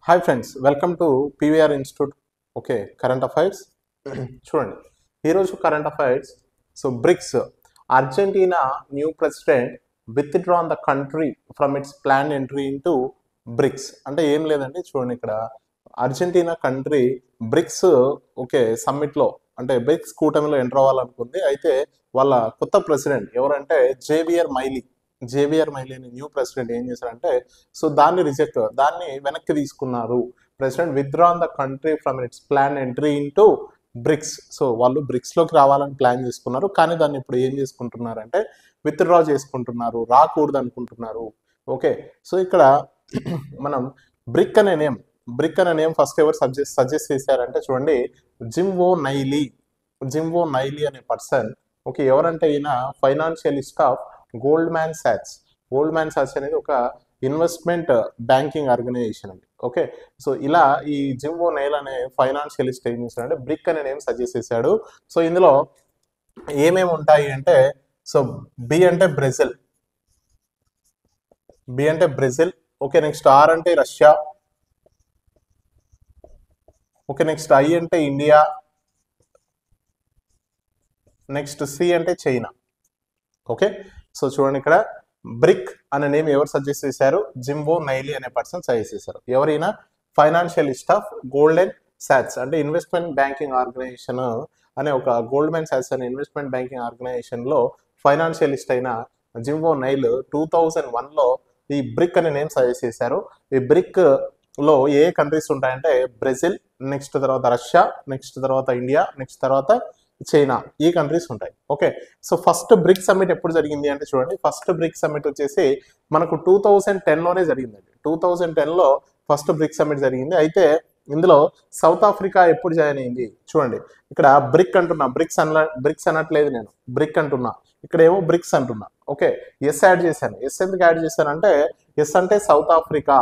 Hi friends, welcome to PVR institute. Okay, current affairs చూడండి. ఈరోజు current affairs. So BRICS, Argentina new president withdrawn the country from its plan entry into BRICS. అంటే ఏం లేదండి, చూడండి ఇక్కడ Argentina country BRICS okay సమ్మిట్లో అంటే BRICS కూటమిలో ఎంటర్ అవ్వాలనుకుంది. అయితే వాళ్ళ కొత్త ప్రెసిడెంట్ ఎవరంటే జేవియర్ మైలీ అనే న్యూ ప్రెసిడెంట్ ఏం చేశారంటే సో దాన్ని వెనక్కి తీసుకున్నారు. President withdrawn the country from its plan entry into BRICS. So వాళ్ళు బ్రిక్స్లోకి రావాలని ప్లాన్ చేసుకున్నారు, కానీ దాన్ని ఇప్పుడు ఏం చేసుకుంటున్నారంటే విత్డ్రా చేసుకుంటున్నారు, రాకూడదు అనుకుంటున్నారు. ఓకే, సో ఇక్కడ మనం బ్రిక్ అనే నేమ్ ఫస్ట్ ఎవరు సజెస్ట్ చేశారంటే చూడండి, జిమ్వో నైలీ అనే పర్సన్. ఓకే, ఎవరంటే ఈయన ఫైనాన్షియలిస్ట్ ఆఫ్ గోల్డ్మ్యాన్ సాక్స్ అనేది ఒక ఇన్వెస్ట్మెంట్ బ్యాంకింగ్ ఆర్గనైజేషన్ అండి. ఓకే, సో ఇలా ఈ జిమ్వో నైల్ అనే ఫైనాన్షియలిస్ట్ ఏం చేశాడంటే బ్రిక్ అనే నేమ్ సజెస్ట్ చేశాడు. సో ఇందులో ఏమేమి ఉంటాయి అంటే సో బి అంటే బ్రెజిల్. ఓకే, నెక్స్ట్ ఆర్ అంటే రష్యా. ఓకే, నెక్స్ట్ ఐ అంటే ఇండియా. నెక్స్ట్ సి అంటే చైనా. ఓకే, సో చూడండి ఇక్కడ బ్రిక్ అనే నేమ్ ఎవరు సజెస్ట్ చేశారు? జిమ్వో నైలీ అనే పర్సన్ సజెస్ట్ చేశారు. ఎవరైనా ఫైనాన్షియలిస్ట్ ఆఫ్ గోల్డెన్ సాక్స్ అంటే ఇన్వెస్ట్మెంట్ బ్యాంకింగ్ ఆర్గనైజేషన్ అనే ఒక గోల్డ్మెన్ సాక్స్ అనే ఇన్వెస్ట్మెంట్ బ్యాంకింగ్ ఆర్గనైజేషన్ లో ఫైనాన్షియలిస్ట్ అయిన జిమ్వో నైల్ 2001లో ఈ బ్రిక్ అనే నేమ్ సజెస్ట్ చేశారు. ఈ బ్రిక్ లో ఏ కంట్రీస్ ఉంటాయంటే బ్రెజిల్, నెక్స్ట్ తర్వాత రష్యా, నెక్స్ట్ తర్వాత ఇండియా, నెక్స్ట్ తర్వాత చైనా, ఈ కంట్రీస్ ఉంటాయి. Okay, so first brick summit ఎప్పుడు జరిగింది అంటే చూడండి, ఫస్ట్ బ్రిక్ సమ్మిట్ వచ్చేసి మనకు 2010లోనే జరిగిందండి. 2010లో ఫస్ట్ బ్రిక్ సమ్మిట్ జరిగింది. అయితే ఇందులో సౌత్ ఆఫ్రికా ఎప్పుడు జాయిన్ అయింది చూడండి. ఇక్కడ బ్రిక్ అంటున్నా, బ్రిక్స్ అనట్లేదు, నేను బ్రిక్ అంటున్నా, ఇక్కడ ఏమో బ్రిక్స్ అంటున్నా. ఓకే, ఎస్ యాడ్ చేశాను. ఎస్ ఎందుకు యాడ్ చేశానంటే ఎస్ అంటే సౌత్ ఆఫ్రికా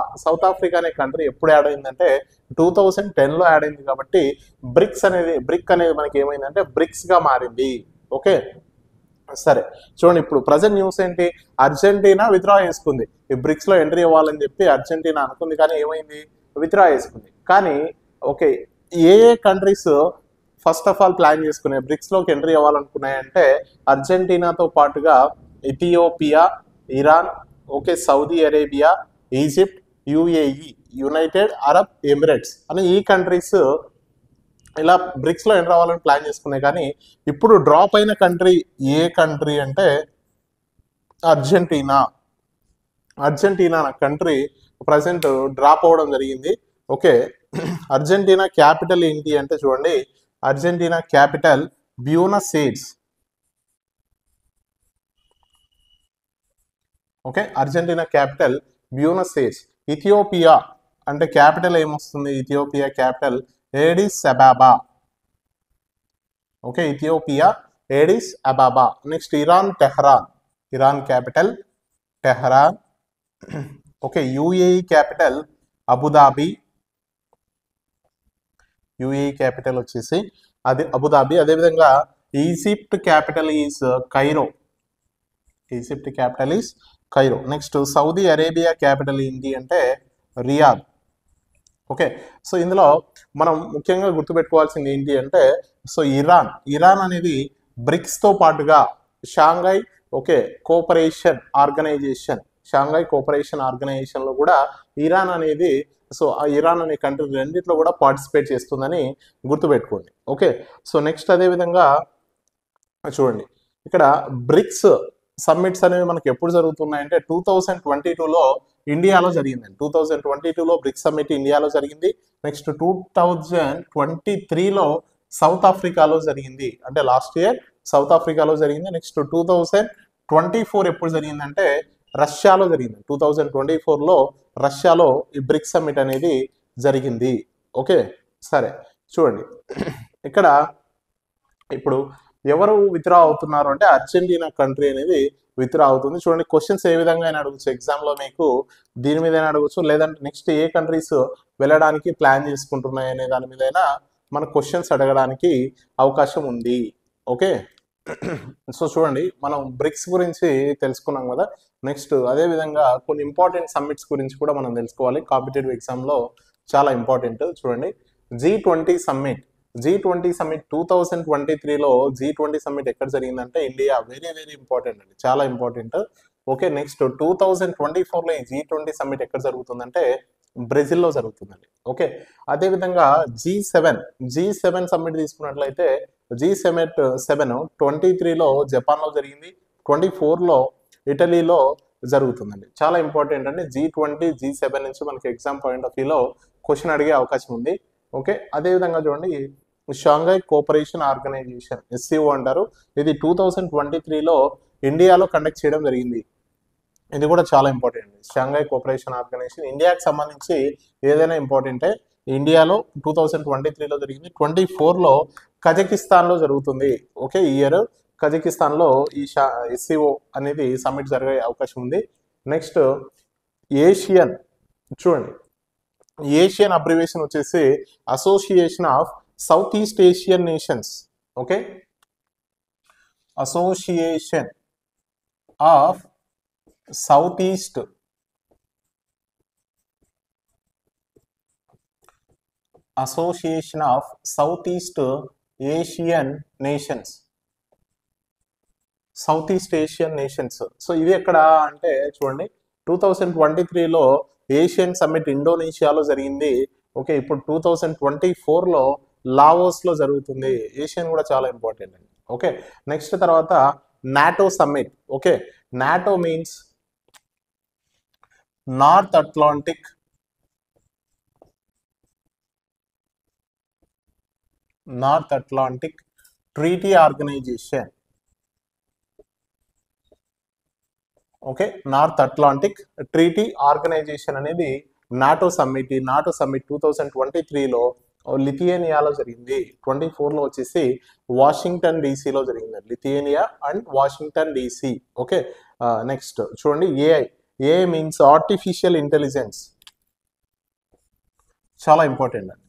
అనే కంట్రీ ఎప్పుడు యాడ్ అయిందంటే 2010లో యాడ్ అయింది. కాబట్టి బ్రిక్ అనేది మనకి ఏమైందంటే బ్రిక్స్ గా మారింది. ఓకే, సరే చూడండి, ఇప్పుడు ప్రజెంట్ న్యూస్ ఏంటి? అర్జెంటీనా విత్డ్రా చేసుకుంది. ఈ బ్రిక్స్ లో ఎంట్రీ ఇవ్వాలని చెప్పి అర్జెంటీనా అనుకుంది, కానీ ఏమైంది? విత్డ్రా చేసుకుంది. కానీ okay, A countries first of all plan చేసుకున్నాయి బ్రిక్స్ లోకి ఎంట్రీ అవ్వాలనుకున్నాయంటే అర్జెంటీనాతో పాటుగా Ethiopia, Iran, okay, Saudi Arabia, Egypt, UAE, United Arab Emirates అని ఈ కంట్రీస్ ఇలా బ్రిక్స్ లో ఎంటర్ అవ్వాలని ప్లాన్ చేసుకున్నాయి. కానీ ఇప్పుడు డ్రాప్ అయిన కంట్రీ ఏ కంట్రీ అంటే అర్జెంటీనా కంట్రీ ప్రజెంట్ డ్రాప్ అవ్వడం జరిగింది. ఓకే, అర్జెంటీనా క్యాపిటల్ ఏంటి అంటే చూడండి, Argentina capital Buenos Aires. Okay, Argentina capital Buenos Aires. Ethiopia అంటే క్యాపిటల్ ఏమొస్తుంది? Ethiopia capital Addis Ababa. Okay, Ethiopia Addis Ababa. Next Iran capital Tehran. Okay, UAE capital Abu Dhabi. UAE capital వచ్చేసి అది Abu Dhabi. అదేవిధంగా Egypt capital is Cairo. Next Saudi Arabia capital ఏంటి అంటే Riyadh. Okay, so ఇందులో మనం ముఖ్యంగా గుర్తుపెట్టుకోవాల్సింది ఏంటి అంటే సో ఇరాన్ అనేది బ్రిక్స్ తో పాటుగా షాంఘై కోఆపరేషన్ ఆర్గనైజేషన్ లో కూడా ఇరాన్ అనేది సో ఆ ఇరాన్ అనే కంట్రీ రెండిట్లో కూడా పార్టిసిపేట్ చేస్తుందని గుర్తుపెట్టుకోండి. ఓకే, సో నెక్స్ట్ అదేవిధంగా చూడండి, ఇక్కడ బ్రిక్స్ సమ్మిట్స్ అనేవి మనకి ఎప్పుడు జరుగుతున్నాయంటే 2022లో ఇండియాలో జరిగిందండి. 2022లో బ్రిక్స్ సమ్మిట్ ఇండియాలో జరిగింది. నెక్స్ట్ 2023లో సౌత్ ఆఫ్రికాలో జరిగింది, అంటే లాస్ట్ ఇయర్ సౌత్ ఆఫ్రికాలో జరిగింది. నెక్స్ట్ 2024 ఎప్పుడు జరిగిందంటే రష్యాలో జరిగింది. 2024లో రష్యాలో ఈ బ్రిక్స్ సమ్మిట్ అనేది జరిగింది. ఓకే, సరే చూడండి, ఇక్కడ ఇప్పుడు ఎవరు విత్డ్రా అవుతున్నారు అంటే అర్జెంటీనా కంట్రీ అనేది విత్డ్రా అవుతుంది. చూడండి, క్వశ్చన్స్ ఏ విధంగా అయినా అడగచ్చు ఎగ్జామ్లో, మీకు దీని మీద అయినా అడగచ్చు, లేదంటే నెక్స్ట్ ఏ కంట్రీస్ వెళ్ళడానికి ప్లాన్ చేసుకుంటున్నాయి అనే దాని మీద అయినా మన క్వశ్చన్స్ అడగడానికి అవకాశం ఉంది. ఓకే, సో చూడండి, మనం బ్రిక్స్ గురించి తెలుసుకున్నాం కదా. నెక్స్ట్ అదేవిధంగా కొన్ని ఇంపార్టెంట్ సమ్మిట్స్ గురించి కూడా మనం తెలుసుకోవాలి కాంపిటేటివ్ ఎగ్జామ్లో చాలా ఇంపార్టెంట్ చూడండి. G20 సమ్మిట్ 2023లో G20 సమ్మిట్ ఎక్కడ జరిగిందంటే ఇండియా. వెరీ వెరీ ఇంపార్టెంట్ అండి, చాలా ఇంపార్టెంట్. ఓకే, నెక్స్ట్ 2024లో ఈ G20 సమ్మిట్ ఎక్కడ జరుగుతుందంటే బ్రెజిల్లో జరుగుతుందండి. ఓకే, అదేవిధంగా G7 సమ్మిట్ తీసుకున్నట్లయితే G7 23లో జపాన్లో జరిగింది, 24లో ఇటలీలో జరుగుతుందండి. చాలా ఇంపార్టెంట్ అండి. G7 నుంచి మనకి ఎగ్జామ్ పాయింట్ ఆఫ్ వ్యూలో క్వశ్చన్ అడిగే అవకాశం ఉంది. ఓకే, అదేవిధంగా చూడండి షాంఘై కోఆపరేషన్ ఆర్గనైజేషన్ SCO అంటారు. ఇది 2023లో ఇండియాలో కండక్ట్ చేయడం జరిగింది. ఇది కూడా చాలా ఇంపార్టెంట్. షాంఘై కోఆపరేషన్ ఆర్గనైజేషన్ ఇండియాకి సంబంధించి ఏదైనా ఇంపార్టెంటే. ఇండియాలో 2023లో జరిగింది, 24లో కజకిస్తాన్లో జరుగుతుంది. ఓకే, ఈ ఇయర్ కజకిస్తాన్లో ఈ SCO అనేది సమ్మిట్ జరిగే అవకాశం ఉంది. నెక్స్ట్ ఏషియన్, చూడండి ఏషియన్ అబ్రివేషన్ వచ్చేసి association of south east Asian nations. Okay, association of south east Asian nations. South east Asian nations. So ఇది ఎక్కడ అంటే చూడండి 2023లో ఏషియన్ సమ్మిట్ ఇండోనేషియాలో జరిగింది. ఓకే, ఇప్పుడు 2024లో లావోస్లో జరుగుతుంది. ఏషియన్ కూడా చాలా ఇంపార్టెంట్ అండి. ఓకే, నెక్స్ట్ తర్వాత NATO summit. Okay, NATO means North Atlantic Treaty Organization. Okay, North Atlantic Treaty Organization అనేది నాటో సమ్మిట్. ఈ నాటో సమ్మిట్ 2023లో లిథియేనియాలో జరిగింది, 24లో వచ్చేసి వాషింగ్టన్ డీసీలో జరిగింది. Lithuania and Washington DC. Okay, next చూడండి ఏఐ మీన్స్ ఆర్టిఫిషియల్ ఇంటెలిజెన్స్. చాలా ఇంపార్టెంట్ అండి.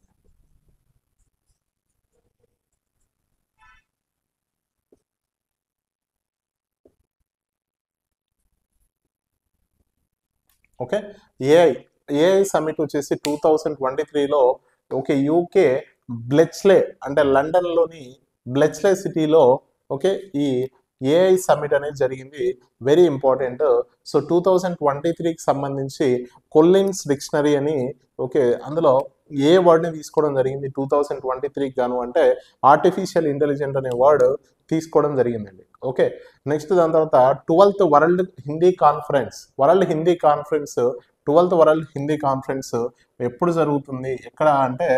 ఓకే, ఏఐ సమ్మిట్ వచ్చేసి 2023లో ఓకే యూకే బ్లెచ్లే అంటే లండన్లోని బ్లెచ్లే సిటీలో ఓకే ఈ ఏఐ సమ్మిట్ అనేది జరిగింది. Very important. సో 2023కి సంబంధించి కొల్లిన్స్ డిక్షనరీ అని ఓకే అందులో ఏ వర్డ్ని తీసుకోవడం జరిగింది 2023కి గాను అంటే ఆర్టిఫిషియల్ ఇంటెలిజెంట్ అనే వర్డ్ తీసుకోవడం జరిగిందండి. ఓకే, నెక్స్ట్ దాని తర్వాత 12th world Hindi conference. 12th world Hindi conference ఎప్పుడు జరుగుతుంది, ఎక్కడ అంటే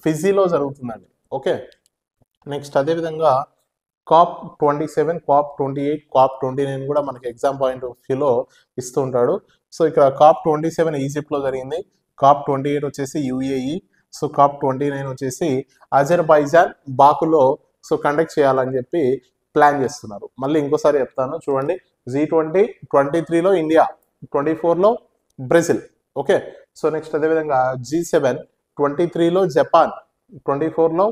ఫిజీలో జరుగుతుందండి. ఓకే, నెక్స్ట్ అదేవిధంగా COP27, COP28, COP29 కూడా మనకి ఎగ్జామ్ పాయింట్ ఆఫ్ వ్యూలో ఇస్తూ ఉంటాడు. సో ఇక్కడ COP27 ఈజిప్ట్లో జరిగింది, COP28 వచ్చేసి UAE, సో COP29 వచ్చేసి అజర్బైజాన్ బాకులో సో కండక్ట్ చేయాలని చెప్పి ప్లాన్ చేస్తున్నారు. మళ్ళీ ఇంకోసారి చెప్తాను చూడండి. G20 23లో ఇండియా, 24లో బ్రెజిల్. ఓకే, సో నెక్స్ట్ అదేవిధంగా G7 23లో జపాన్, 24లో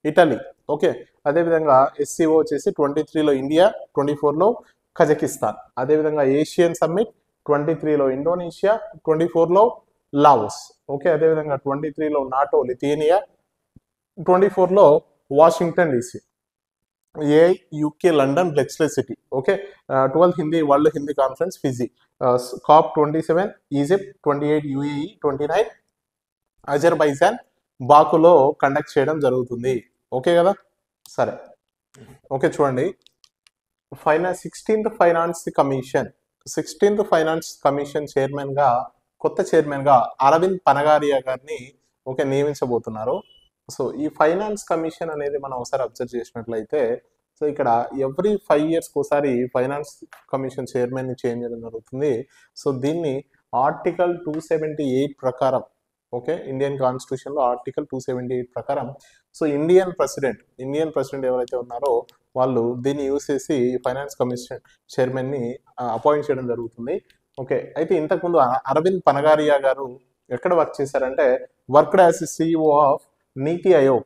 ఇటలీ. ఓకే, అదేవిధంగా SCO వచ్చేసి 23లో ఇండియా, 24లో కజకిస్తాన్. అదేవిధంగా ఏషియన్ సమ్మిట్ 23లో ఇండోనేషియా, 24లో లావోస్. ఓకే, అదేవిధంగా 23లో నాటో లిథియేనియా, 24లో Washington DC. UK London Bletchley city. Okay, 12th world Hindi conference Fiji. COP27 Egypt, 28 UAE, 29 Azerbaijan బాకులో కండక్ట్ చేయడం జరుగుతుంది. ఓకే కదా, సరే. ఓకే, చూడండి 16th ఫైనాన్స్ కమిషన్ కొత్త చైర్మన్గా అరవింద్ పనగారియా గారిని ఓకే నియమించబోతున్నారు. సో ఈ ఫైనాన్స్ కమిషన్ అనేది మనం ఒకసారి అబ్జర్వ్ చేసినట్లయితే సో ఇక్కడ ఎవ్రీ 5 yearsకి ఒకసారి ఫైనాన్స్ కమిషన్ చైర్మన్ని చేంజ్ చేయడం జరుగుతుంది. సో దీన్ని ఆర్టికల్ 278 ప్రకారం ఓకే ఇండియన్ కాన్స్టిట్యూషన్లో ఆర్టికల్ 278 ప్రకారం సో ఇండియన్ ప్రెసిడెంట్ ఎవరైతే ఉన్నారో వాళ్ళు దీన్ని యూజ్ చేసి ఫైనాన్స్ కమిషన్ చైర్మన్ని అపాయింట్ చేయడం జరుగుతుంది. ఓకే, అయితే ఇంతకుముందు అరవింద్ పనగారియా గారు ఎక్కడ వర్క్ చేశారంటే worked as CEO of NITI Aayog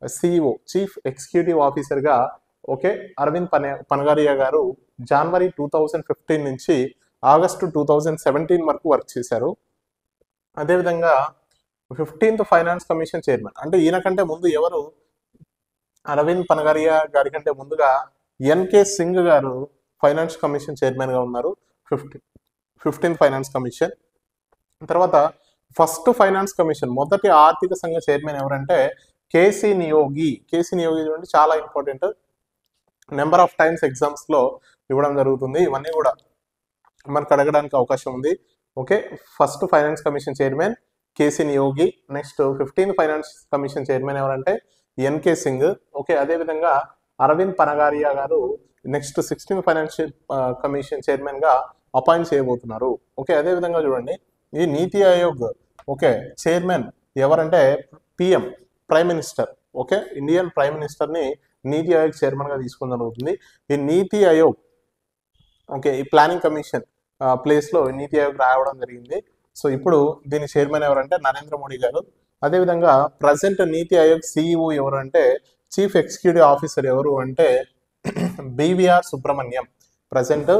CEO chief executive ఆఫీసర్గా ఓకే అరవింద్ పనగారియా గారు జనవరి 2015 నుంచి ఆగస్టు 2017 వరకు వర్క్ చేశారు. అదేవిధంగా 15th ఫైనాన్స్ కమిషన్ చైర్మన్. అంటే ఈయన కంటే ముందు ఎవరు, అరవింద్ పనగరియా గారి కంటే ముందుగా ఎన్కే సింగ్ గారు ఫైనాన్స్ కమిషన్ చైర్మన్ గా ఉన్నారు. 15th finance commission. తర్వాత ఫస్ట్ ఫైనాన్స్ కమిషన్, మొదటి ఆర్థిక సంఘ చైర్మన్ ఎవరంటే కేసీ నియోగి. కేసీ నియోగి చూడండి, చాలా important, number of times exams లో ఇవ్వడం జరుగుతుంది. ఇవన్నీ కూడా మనకు అడగడానికి అవకాశం ఉంది. Okay, first finance commission chairman KC Neogi. Next 15th finance commission chairman ఎవరంటే ఎన్కే సింగ్. ఓకే, అదేవిధంగా Arvind Panagariya garu next 16th financial commission chairman గా అపాయింట్ చేయబోతున్నారు. ఓకే, అదేవిధంగా చూడండి ఈ నీతి ఆయోగ్ ఓకే చైర్మన్ ఎవరంటే PM, prime minister. Okay, Indian prime minister ని నీతి ఆయోగ్ చైర్మన్ గా తీసుకుని జరుగుతుంది. ఈ నీతి ఆయోగ్ ఓకే ఈ ప్లానింగ్ కమిషన్ ప్లేస్ లో నీతి ఆయోగ్ రావడం జరిగింది. సో ఇప్పుడు దీని చైర్మన్ ఎవరంటే నరేంద్ర మోడీ గారు. అదేవిధంగా ప్రజెంట్ నీతి ఆయోగ్ సిఇఓ ఎవరు అంటే చీఫ్ ఎగ్జిక్యూటివ్ ఆఫీసర్ ఎవరు అంటే BVR Subrahmanyam. Present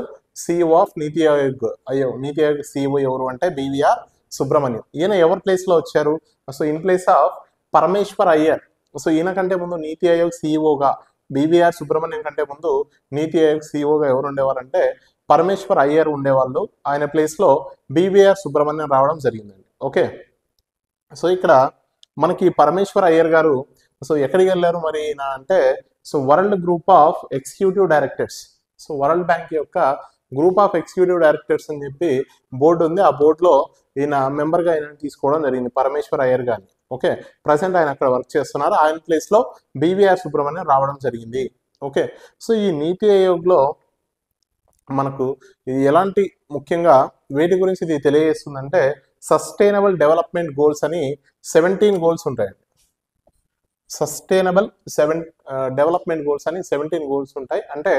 CEO of NITI Aayog CEO ఎవరు అంటే బివిఆర్ సుబ్రహ్మణ్యం. ఈయన ఎవరి ప్లేస్ లో వచ్చారు? So in place of Parameshwar Iyer. So ఈయన కంటే ముందు నీతి ఆయోగ్ సిఇఓగా బివిఆర్ సుబ్రహ్మణ్యం కంటే ముందు నీతి ఆయోగ్ సిఇఓగా ఎవరు ఉండేవారంటే పరమేశ్వర్ అయ్యర్ ఉండేవాళ్ళు. ఆయన ప్లేస్ లో బివిఆర్ సుబ్రహ్మణ్యం రావడం జరిగిందండి. ఓకే, సో ఇక్కడ మనకి పరమేశ్వర్ అయ్యర్ గారు సో ఎక్కడికి వెళ్ళారు మరి అంటే so world group of executive directors. So world bank యొక్క గ్రూప్ ఆఫ్ ఎగ్జిక్యూటివ్ డైరెక్టర్స్ అని చెప్పి బోర్డు ఉంది. ఆ బోర్డులో ఈయన మెంబర్గా ఆయన తీసుకోవడం జరిగింది, పరమేశ్వర్ అయ్యర్ గారిని. ఓకే, ప్రజెంట్ ఆయన అక్కడ వర్క్ చేస్తున్నారు. ఆయన ప్లేస్ లో బివిఆర్ సుబ్రహ్మణ్యం రావడం జరిగింది. ఓకే, సో ఈ నీతి ఆయోగ్లో మనకు ఇది ఎలాంటి ముఖ్యంగా వేటి గురించి ఇది తెలియజేస్తుందంటే సస్టైనబుల్ డెవలప్మెంట్ గోల్స్ అని 17 గోల్స్ ఉంటాయండి. సస్టైనబుల్ డెవలప్మెంట్ గోల్స్ అని 17 గోల్స్ ఉంటాయి. అంటే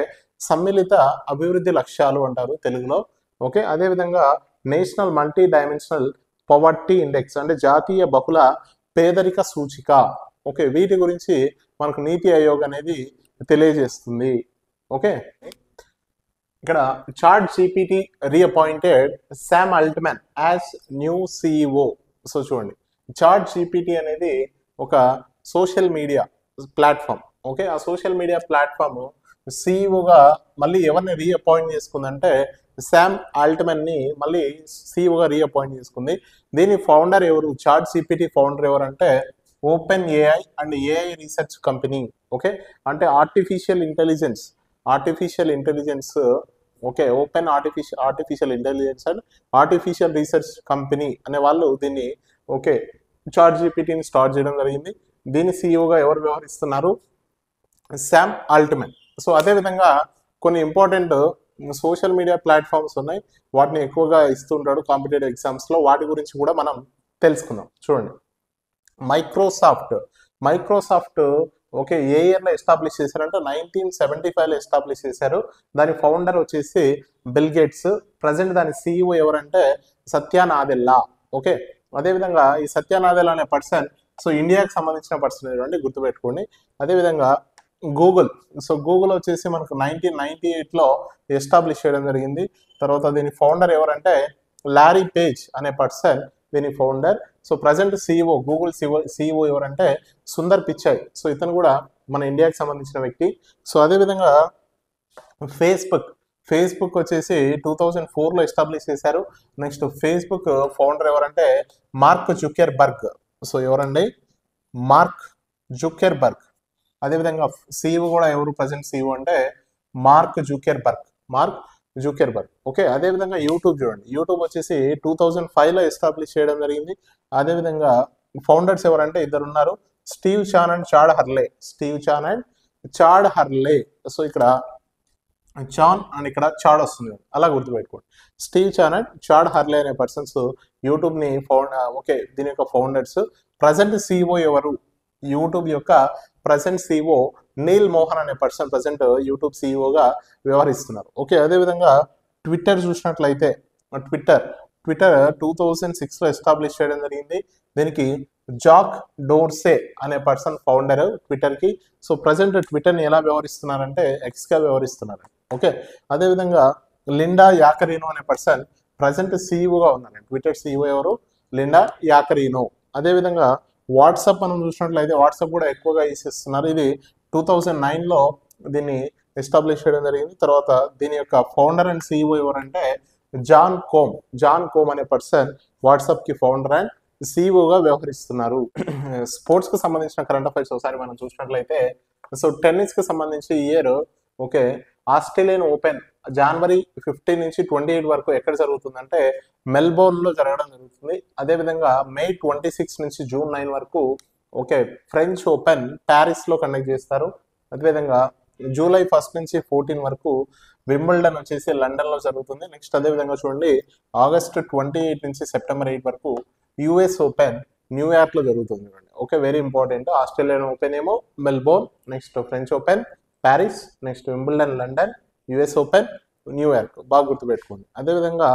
సమ్మిళిత అభివృద్ధి లక్ష్యాలు అంటారు తెలుగులో. ఓకే, అదేవిధంగా national multi dimensional poverty index అంటే జాతీయ బహుళ పేదరిక సూచిక. ఓకే, వీటి గురించి మనకు నీతి ఆయోగ్ అనేది తెలియజేస్తుంది. ఓకే, ఇక్కడ chat GPT reappointed Sam Altman as new CEO. So చూడండి, చాట్ జీపీటీ అనేది ఒక సోషల్ మీడియా ప్లాట్ఫామ్. ఓకే, ఆ సోషల్ మీడియా ప్లాట్ఫామ్ సిఇఓగా మళ్ళీ ఎవరిని రీఅపాయింట్ చేసుకుందంటే శామ్ ఆల్ట్మన్ ని మళ్ళీ సిఇఓగా రీఅపాయింట్ చేసుకుంది. దీని ఫౌండర్ ఎవరు? చాట్ జీపీటీ ఫౌండర్ ఎవరు అంటే open AI and AI research company. Okay, అంటే artificial intelligence okay open artificial intelligence and artificial research company అనే వాళ్ళు దీన్ని ఓకే చాట్ జీపీటీని స్టార్ట్ చేయడం జరిగింది. దీని సిఇఓగా ఎవరు వ్యవహరిస్తున్నారు? Sam Altman. సో అదేవిధంగా కొన్ని ఇంపార్టెంట్ సోషల్ మీడియా ప్లాట్ఫామ్స్ ఉన్నాయి, వాటిని ఎక్కువగా ఇస్తుంటాడు కాంపిటేటివ్ ఎగ్జామ్స్ లో. వాటి గురించి కూడా మనం తెలుసుకుందాం. చూడండి, మైక్రోసాఫ్ట్ ఓకే ఏ ఇయర్లో ఎస్టాబ్లిష్ చేశారంటే 1975లో ఎస్టాబ్లిష్ చేశారు. దాని ఫౌండర్ వచ్చేసి బిల్ గేట్స్. ప్రజెంట్ దాని సిఇఓ ఎవరంటే సత్యా నాదెల్లా. ఓకే, అదేవిధంగా ఈ సత్యా నాదెల్లా అనే పర్సన్ సో ఇండియాకి సంబంధించిన పర్సన్ అండి, గుర్తుపెట్టుకోండి. అదేవిధంగా గూగుల్ వచ్చేసి మనకు 1998లో ఎస్టాబ్లిష్ చేయడం జరిగింది. తర్వాత దీని ఫౌండర్ ఎవరంటే లారీ పేజ్ అనే పర్సన్ దీని founder. So present CEO Google CEO ఎవరంటే సుందర్ పిచాయ్. సో ఇతను కూడా మన ఇండియాకి సంబంధించిన వ్యక్తి. సో అదేవిధంగా ఫేస్బుక్ వచ్చేసి 2004లో ఎస్టాబ్లిష్ చేశారు. నెక్స్ట్ ఫేస్బుక్ ఫౌండర్ ఎవరంటే మార్క్ జుకెర్బర్గ్. సో ఎవరండి? మార్క్ జుకెర్బర్గ్. అదేవిధంగా సిఇఓ కూడా ఎవరు? ప్రజెంట్ సిఇఓ అంటే మార్క్ జుకెర్బర్గ్. ఓకే, అదేవిధంగా యూట్యూబ్ చూడండి, యూట్యూబ్ వచ్చేసి 2005లో ఎస్టాబ్లిష్ చేయడం జరిగింది. అదేవిధంగా ఫౌండర్స్ ఎవరంటే ఇద్దరు ఉన్నారు, Steve Chen and Chad Hurley. So ఇక్కడ చాన్ అండ్ ఇక్కడ చాడ్ వస్తుంది, అలా గుర్తుపెట్టుకోండి. Steve Chen and Chad Hurley అనే పర్సన్స్ యూట్యూబ్ ని ఓకే దీని యొక్క ఫౌండర్స్. ప్రజెంట్ సిఇఓ ఎవరు? యూట్యూబ్ యొక్క ప్రజెంట్ సిఇఓ నీల్ మోహన్ అనే పర్సన్ ప్రజెంట్ యూట్యూబ్ సిఇఓగా వ్యవహరిస్తున్నారు. ఓకే, అదేవిధంగా ట్విట్టర్ చూసినట్లయితే ట్విట్టర్ 2006లో ఎస్టాబ్లిష్ చేయడం జరిగింది. దీనికి జాక్ డోర్సే అనే పర్సన్ ఫౌండర్ ట్విట్టర్ కి. సో ప్రజెంట్ ట్విట్టర్ ని ఎలా వ్యవహరిస్తున్నారంటే ఎక్స్ గా వ్యవహరిస్తున్నారు. ఓకే, అదేవిధంగా లిండా యాకరీనో అనే పర్సన్ ప్రజెంట్ సిఇఓగా ఉన్నారు. ట్విట్టర్ సిఇఓ ఎవరు? లిండా యాకరీనో. అదేవిధంగా వాట్సాప్ మనం చూసినట్లయితే వాట్సాప్ కూడా ఎక్కువగా యూస్ చేస్తున్నారు. ఇది 2009లో దీన్ని ఎస్టాబ్లిష్ చేయడం జరిగింది. తర్వాత దీని యొక్క ఫౌండర్ అండ్ సిఇఓ ఎవరంటే జాన్ కోమ్ అనే పర్సన్ వాట్సాప్కి ఫౌండర్ అండ్ సిఇఓగా వ్యవహరిస్తున్నారు. స్పోర్ట్స్కి సంబంధించిన కరెంట్ అఫైర్స్ ఒకసారి మనం చూసినట్లయితే సో టెన్నిస్కి సంబంధించి ఇయర్ ఓకే ఆస్ట్రేలియన్ ఓపెన్ జనవరి 15 నుంచి 28 వరకు ఎక్కడ జరుగుతుందంటే మెల్బోర్న్లో జరగడం జరుగుతుంది. అదేవిధంగా మే 26 నుంచి జూన్ 9 వరకు ఓకే ఫ్రెంచ్ ఓపెన్ ప్యారిస్లో కండక్ట్ చేస్తారు. అదేవిధంగా జూలై 1 నుంచి 14 వరకు వింబుల్డన్ వచ్చేసి లండన్లో జరుగుతుంది. నెక్స్ట్ అదేవిధంగా చూడండి ఆగస్ట్ 28 నుంచి సెప్టెంబర్ 8 వరకు యుఎస్ ఓపెన్ న్యూయార్క్లో జరుగుతుంది. Okay very important. Australian open ఏమో Melbourne, next French open Paris, next Wimbledon London, US open న్యూయార్క్, బాగా గుర్తుపెట్టుకోండి. అదేవిధంగా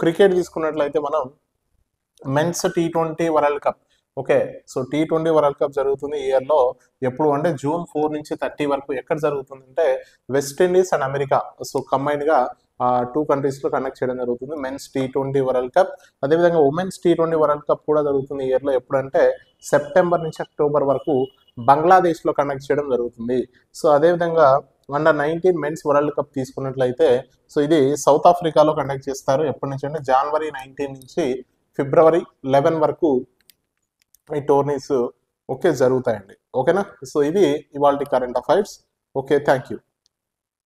క్రికెట్ తీసుకున్నట్లయితే మనం men's T20 world cup okay so T20 world cup జరుగుతుంది ఇయర్లో ఎప్పుడు అంటే జూన్ 4 నుంచి 30 వరకు ఎక్కడ జరుగుతుందంటే వెస్టిండీస్ అండ్ అమెరికా సో కంబైన్డ్గా 2 కంట్రీస్లో కండక్ట్ చేయడం జరుగుతుంది మెన్స్ T20 వరల్డ్ కప్. అదేవిధంగా ఉమెన్స్ T20 వరల్డ్ కప్ కూడా జరుగుతుంది ఇయర్లో ఎప్పుడంటే సెప్టెంబర్ నుంచి అక్టోబర్ వరకు బంగ్లాదేశ్లో కండక్ట్ చేయడం జరుగుతుంది. సో అదేవిధంగా అండర్-19 మెన్స్ వరల్డ్ కప్ తీసుకున్నట్లయితే సో ఇది సౌత్ ఆఫ్రికాలో కండక్ట్ చేస్తారు. ఎప్పటి నుంచి అంటే జనవరి 19 నుంచి ఫిబ్రవరి 11 వరకు ఈ టోర్నీస్ ఓకే జరుగుతాయండి. ఓకేనా. సో ఇది ఇవాళ current affairs. Okay thank you.